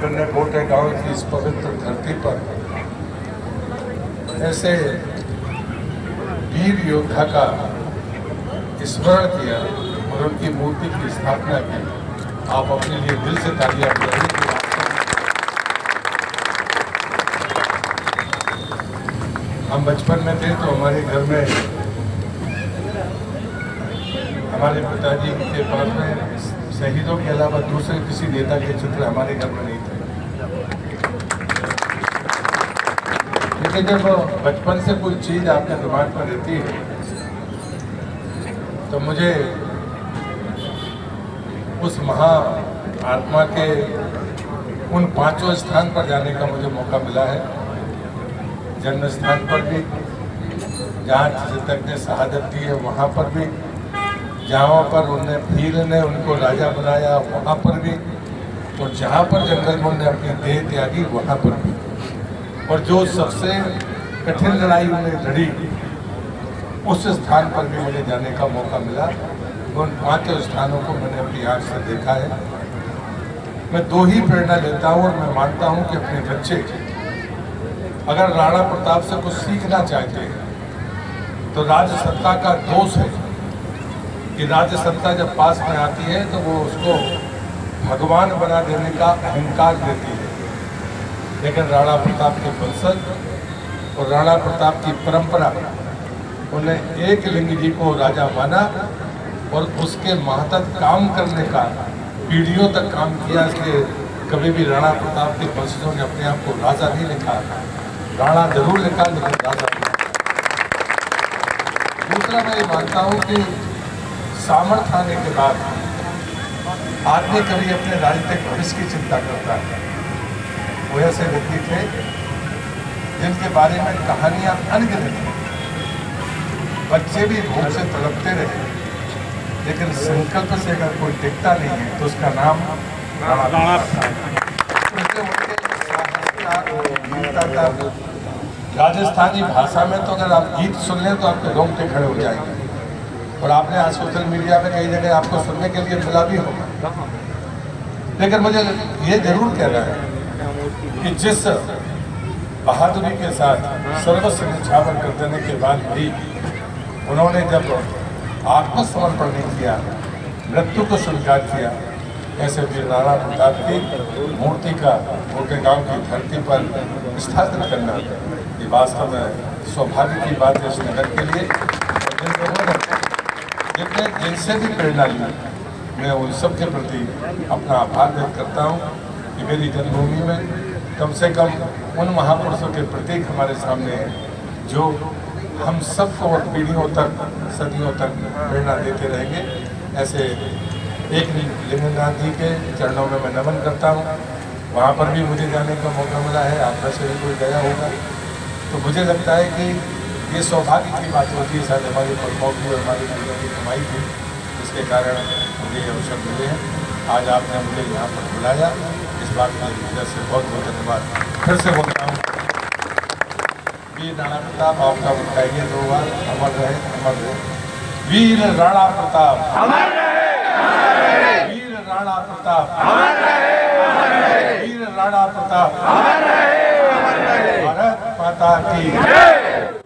मैंने गोटे गांव की इस पवित्र धरती पर ऐसे वीर योद्धा का स्मरण किया और उनकी मूर्ति की स्थापना की। आप अपने लिए दिल से तालियां बजाइए। हम बचपन में थे तो हमारे घर में हमारे पिताजी के पास में शहीदों के अलावा दूसरे किसी नेता के चित्र हमारे घर में नहीं थे। लेकिन जब बचपन से कोई चीज आपके दिमाग में रहती है तो मुझे उस महा आत्मा के उन 5 स्थान पर जाने का मुझे मौका मिला है। जन्म स्थान पर भी, जहाँ तक ने शहादत दी है वहाँ पर भी, जहाँ पर वीर ने उनको राजा बनाया वहाँ पर भी, और जहाँ पर जंगल ने अपनी देह त्यागी वहाँ पर भी, और जो सबसे कठिन लड़ाई उन्हें लड़ी उस स्थान पर भी मुझे जाने का मौका मिला। उन 5 स्थानों को मैंने अपनी आँख से देखा है। मैं 2 ही प्रेरणा लेता हूँ और मैं मानता हूँ कि अपने बच्चे अगर राणा प्रताप से कुछ सीखना चाहते हैं तो राज्य सत्ता का दोष है कि राज्य सत्ता जब पास में आती है तो वो उसको भगवान बना देने का अहंकार देती है। लेकिन राणा प्रताप के वंशज और राणा प्रताप की परंपरा उन्हें एक लिंग जी को राजा माना और उसके महत्व काम करने का पीढ़ियों तक काम किया। इसलिए कभी भी राणा प्रताप के वंशजों ने अपने आप को राजा नहीं लिखा, राणा जरूर लिखा लेकिन राजा नहीं। दूसरा मैं ये मानता हूँ कि सामर्थ्य आने के बाद आदमी कभी अपने राजनीतिक भविष्य की चिंता करता है। वो ऐसे व्यक्ति थे जिनके बारे में कहानियां अनगिनत हैं। बच्चे भी भूख से तड़पते रहे लेकिन संकल्प से अगर कोई टिकता नहीं है तो उसका नाम राणा था। राजस्थानी भाषा में तो अगर आप गीत सुन लें तो आपके रोंगटे खड़े हो जाएंगे, और आपने आज सोशल मीडिया पे कई जगह आपको सुनने के लिए मिला भी होगा। लेकिन मुझे ये जरूर कहना है कि जिस बहादुरी के साथ सर्वस्व न्यौछावर कर देने के बाद भी उन्होंने जब आत्मसमर्पण नहीं किया, मृत्यु को स्वीकार किया, ऐसे भी राणा प्रताप की मूर्ति का गोटे गांव की धरती पर स्थापित करना ये वास्तव में सौभाग्य की बात है इस नगर के लिए। जितने जिनसे भी प्रेरणा ली मैं उन सब के प्रति अपना आभार व्यक्त करता हूँ कि मेरी जन्मभूमि में कम से कम उन महापुरुषों के प्रतीक हमारे सामने हैं जो हम सबको पीढ़ियों तक सदियों तक प्रेरणा देते रहेंगे। ऐसे एक लिंगनाथ जी के चरणों में मैं नमन करता हूँ। वहाँ पर भी मुझे जाने का मौका मिला है, आप में से भी कोई गया होगा। तो मुझे लगता है कि ये सौभाग्य की बात होती है, शायद हमारी परमाओं की और हमारी पीढ़ियों की कमाई थी, इसके कारण मुझे ये अवसर मिले हैं। आज आपने मुझे यहाँ पर बुलाया, इस बात की वजह से बहुत बहुत धन्यवाद। फिर से बोलता हूँ वीर राणा प्रताप आपका उठाइए 2 बार। अमर रहे, अमर रहे वीर राणा प्रताप, अमर रहे वीर राणा प्रताप, अमर रहे वीर राणा प्रताप, अमर रहे भारत माता की जय।